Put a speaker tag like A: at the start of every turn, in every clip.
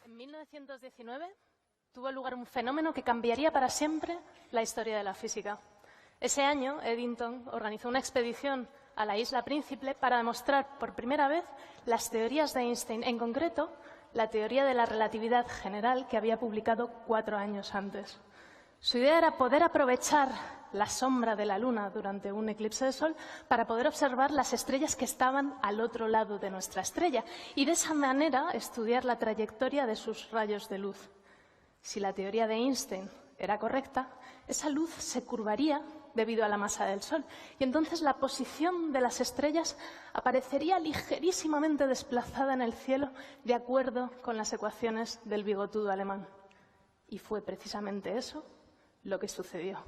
A: En 1919 tuvo lugar un fenómeno que cambiaría para siempre la historia de la física. Ese año, Eddington organizó una expedición a la Isla Príncipe para demostrar por primera vez las teorías de Einstein, en concreto, la teoría de la relatividad general que había publicado 4 años antes. Su idea era poder aprovechar la sombra de la Luna durante un eclipse de Sol para poder observar las estrellas que estaban al otro lado de nuestra estrella y de esa manera estudiar la trayectoria de sus rayos de luz. Si la teoría de Einstein era correcta, esa luz se curvaría debido a la masa del Sol y entonces la posición de las estrellas aparecería ligerísimamente desplazada en el cielo de acuerdo con las ecuaciones del bigotudo alemán. Y fue precisamente eso lo que sucedió.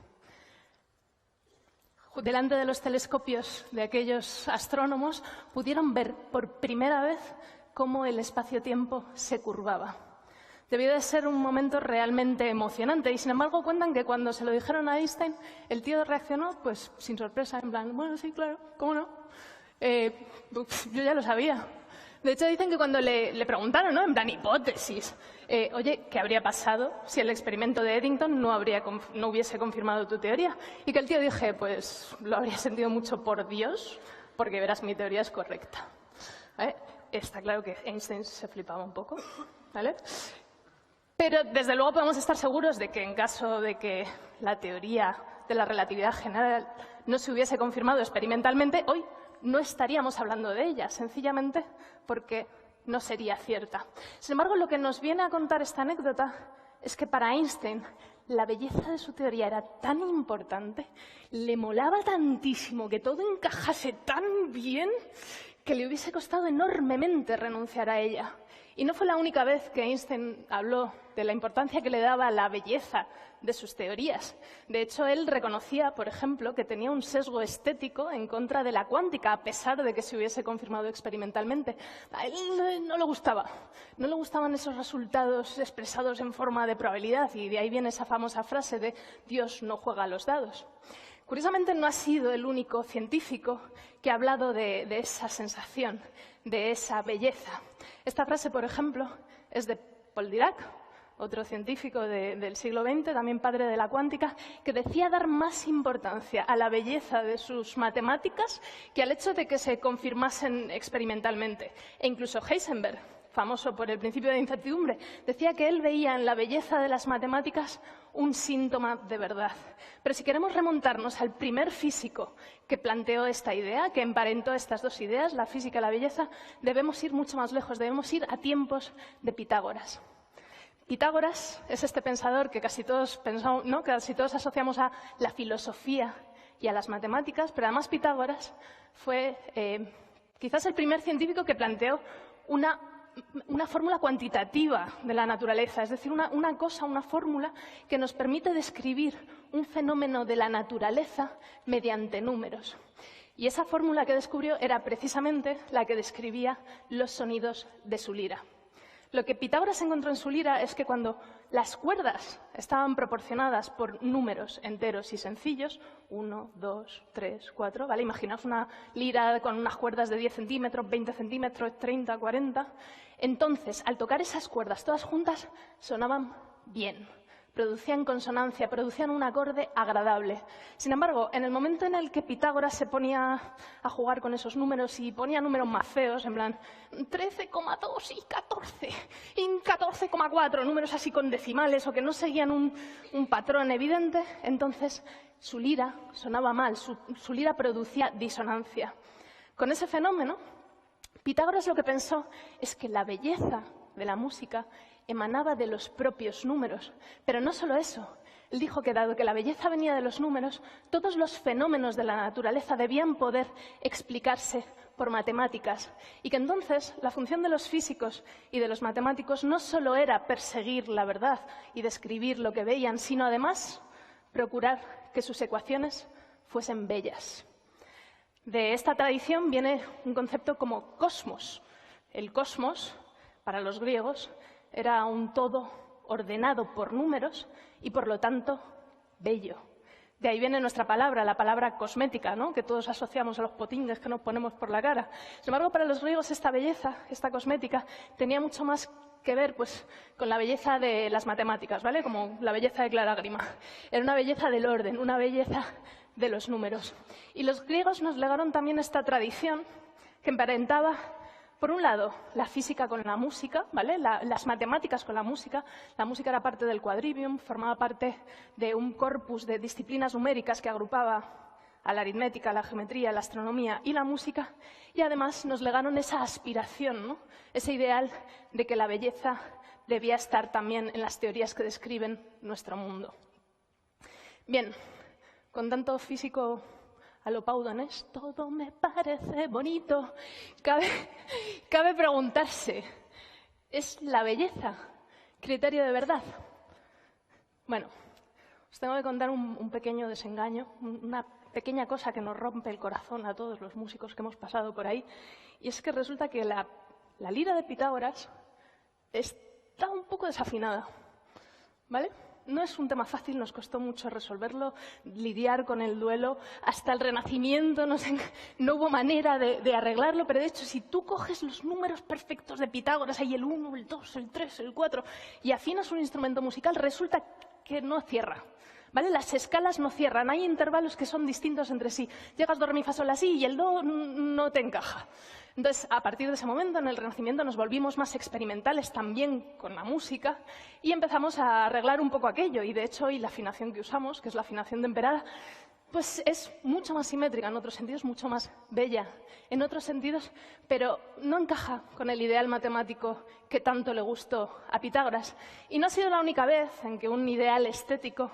A: Delante de los telescopios de aquellos astrónomos pudieron ver por primera vez cómo el espacio-tiempo se curvaba. Debió de ser un momento realmente emocionante y, sin embargo, cuentan que cuando se lo dijeron a Einstein, el tío reaccionó pues sin sorpresa, en plan, bueno, sí, claro, ¿cómo no? Yo ya lo sabía. De hecho, dicen que cuando le preguntaron, ¿no? En plan, hipótesis, oye, ¿qué habría pasado si el experimento de Eddington no hubiese confirmado tu teoría? Y que el tío dije, pues lo habría sentido mucho por Dios, porque verás, mi teoría es correcta. ¿Vale? Está claro que Einstein se flipaba un poco, ¿vale? Pero, desde luego, podemos estar seguros de que en caso de que la teoría de la relatividad general no se hubiese confirmado experimentalmente, hoy no estaríamos hablando de ella, sencillamente porque no sería cierta. Sin embargo, lo que nos viene a contar esta anécdota es que para Einstein la belleza de su teoría era tan importante, le molaba tantísimo que todo encajase tan bien, que le hubiese costado enormemente renunciar a ella. Y no fue la única vez que Einstein habló de la importancia que le daba la belleza de sus teorías. De hecho, él reconocía, por ejemplo, que tenía un sesgo estético en contra de la cuántica, a pesar de que se hubiese confirmado experimentalmente. A él no le gustaba. No le gustaban esos resultados expresados en forma de probabilidad, y de ahí viene esa famosa frase de Dios no juega a los dados. Curiosamente, no ha sido el único científico que ha hablado de esa sensación, de esa belleza. Esta frase, por ejemplo, es de Paul Dirac, otro científico del siglo XX, también padre de la cuántica, que decía dar más importancia a la belleza de sus matemáticas que al hecho de que se confirmasen experimentalmente. E incluso Heisenberg, famoso por el principio de incertidumbre, decía que él veía en la belleza de las matemáticas un síntoma de verdad. Pero si queremos remontarnos al primer físico que planteó esta idea, que emparentó estas dos ideas, la física y la belleza, debemos ir mucho más lejos, debemos ir a tiempos de Pitágoras. Pitágoras es este pensador que casi todos pensamos, ¿no? Casi todos asociamos a la filosofía y a las matemáticas, pero además Pitágoras fue quizás el primer científico que planteó una fórmula cuantitativa de la naturaleza, es decir, una fórmula que nos permite describir un fenómeno de la naturaleza mediante números. Y esa fórmula que descubrió era precisamente la que describía los sonidos de su lira. Lo que Pitágoras encontró en su lira es que cuando las cuerdas estaban proporcionadas por números enteros y sencillos, 1, 2, 3, 4, ¿vale? Imaginaos una lira con unas cuerdas de 10 centímetros, 20 centímetros, 30, 40. Entonces, al tocar esas cuerdas todas juntas, sonaban bien, producían consonancia, producían un acorde agradable. Sin embargo, en el momento en el que Pitágoras se ponía a jugar con esos números y ponía números más feos, en plan 13,2 y 14, y 14,4, números así con decimales o que no seguían un patrón evidente, entonces su lira sonaba mal, su lira producía disonancia. Con ese fenómeno, Pitágoras lo que pensó es que la belleza de la música emanaba de los propios números. Pero no solo eso. Él dijo que, dado que la belleza venía de los números, todos los fenómenos de la naturaleza debían poder explicarse por matemáticas. Y que entonces la función de los físicos y de los matemáticos no solo era perseguir la verdad y describir lo que veían, sino además procurar que sus ecuaciones fuesen bellas. De esta tradición viene un concepto como cosmos. El cosmos, para los griegos, era un todo ordenado por números y, por lo tanto, bello. De ahí viene nuestra palabra, la palabra cosmética, ¿no? Que todos asociamos a los potingues que nos ponemos por la cara. Sin embargo, para los griegos esta belleza, esta cosmética, tenía mucho más que ver pues, con la belleza de las matemáticas, ¿vale? Como la belleza de Clara Grima. Era una belleza del orden, una belleza de los números. Y los griegos nos legaron también esta tradición que emparentaba, por un lado, la física con la música, ¿vale? Las matemáticas con la música. La música era parte del quadrivium, formaba parte de un corpus de disciplinas numéricas que agrupaba a la aritmética, la geometría, la astronomía y la música, y además nos legaron esa aspiración, ¿no? Ese ideal de que la belleza debía estar también en las teorías que describen nuestro mundo. Bien, con tanto físico a lo Paudonés, todo me parece bonito. Cabe preguntarse, ¿es la belleza criterio de verdad? Bueno, os tengo que contar un pequeño desengaño, una pequeña cosa que nos rompe el corazón a todos los músicos que hemos pasado por ahí, y es que resulta que la lira de Pitágoras está un poco desafinada, ¿vale? No es un tema fácil, nos costó mucho resolverlo, lidiar con el duelo. Hasta el Renacimiento no hubo manera de arreglarlo, pero de hecho, si tú coges los números perfectos de Pitágoras, hay el 1, el 2, el 3, el 4, y afinas un instrumento musical, resulta que no cierra. ¿Vale? Las escalas no cierran, hay intervalos que son distintos entre sí. Llegas do, re, mi, fa, sol, la, si y el do no te encaja. Entonces, a partir de ese momento, en el Renacimiento, nos volvimos más experimentales también con la música y empezamos a arreglar un poco aquello. Y, de hecho, hoy la afinación que usamos, que es la afinación temperada, pues es mucho más simétrica, en otros sentidos, mucho más bella, en otros sentidos, pero no encaja con el ideal matemático que tanto le gustó a Pitágoras. Y no ha sido la única vez en que un ideal estético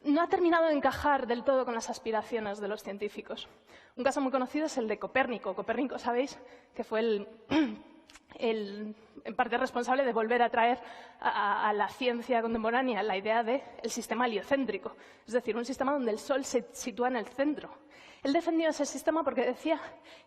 A: no ha terminado de encajar del todo con las aspiraciones de los científicos. Un caso muy conocido es el de Copérnico. Copérnico, sabéis, que fue en parte responsable de volver a traer a la ciencia contemporánea la idea del sistema heliocéntrico, es decir, un sistema donde el Sol se sitúa en el centro. Él defendió ese sistema porque decía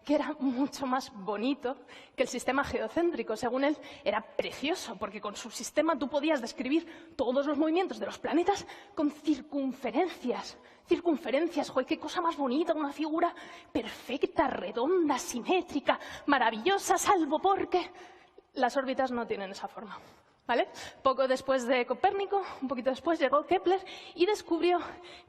A: que era mucho más bonito que el sistema geocéntrico. Según él, era precioso, porque con su sistema tú podías describir todos los movimientos de los planetas con circunferencias. Circunferencias, joder, qué cosa más bonita, una figura perfecta, redonda, simétrica, maravillosa, salvo porque las órbitas no tienen esa forma. ¿Vale? Poco después de Copérnico, un poquito después, llegó Kepler y descubrió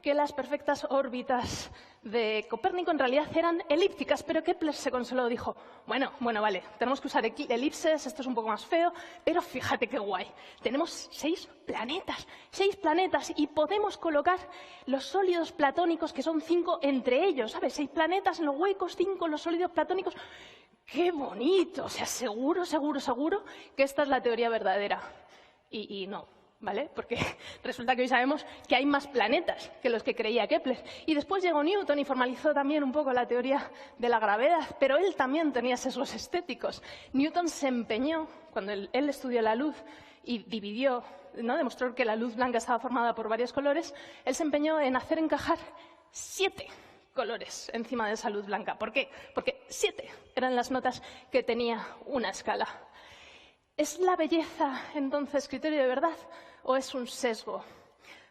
A: que las perfectas órbitas de Copérnico en realidad eran elípticas, pero Kepler se consoló, dijo, bueno, vale, tenemos que usar elipses, esto es un poco más feo, pero fíjate qué guay, tenemos 6 planetas y podemos colocar los sólidos platónicos, que son 5 entre ellos, ¿sabes? 6 planetas en los huecos, 5 en los sólidos platónicos. ¡Qué bonito! O sea, seguro que esta es la teoría verdadera. Y no, ¿vale? Porque resulta que hoy sabemos que hay más planetas que los que creía Kepler. Y después llegó Newton y formalizó también un poco la teoría de la gravedad, pero él también tenía sesgos estéticos. Newton se empeñó, cuando él estudió la luz y dividió, ¿no? Demostró que la luz blanca estaba formada por varios colores, él se empeñó en hacer encajar 7 colores encima de esa luz blanca. ¿Por qué? Porque 7 eran las notas que tenía una escala. ¿Es la belleza, entonces, criterio de verdad o es un sesgo?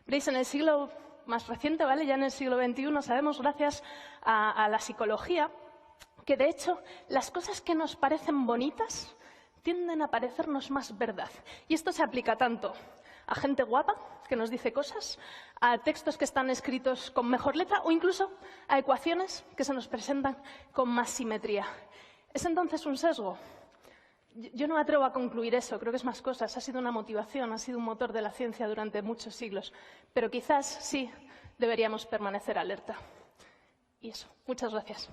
A: Veréis, en el siglo más reciente, ¿vale? Ya en el siglo XXI sabemos, gracias a la psicología, que de hecho las cosas que nos parecen bonitas tienden a parecernos más verdad. Y esto se aplica tanto a gente guapa que nos dice cosas, a textos que están escritos con mejor letra o incluso a ecuaciones que se nos presentan con más simetría. ¿Es entonces un sesgo? Yo no me atrevo a concluir eso, creo que es más cosas. Ha sido una motivación, ha sido un motor de la ciencia durante muchos siglos. Pero quizás sí deberíamos permanecer alerta. Y eso, muchas gracias.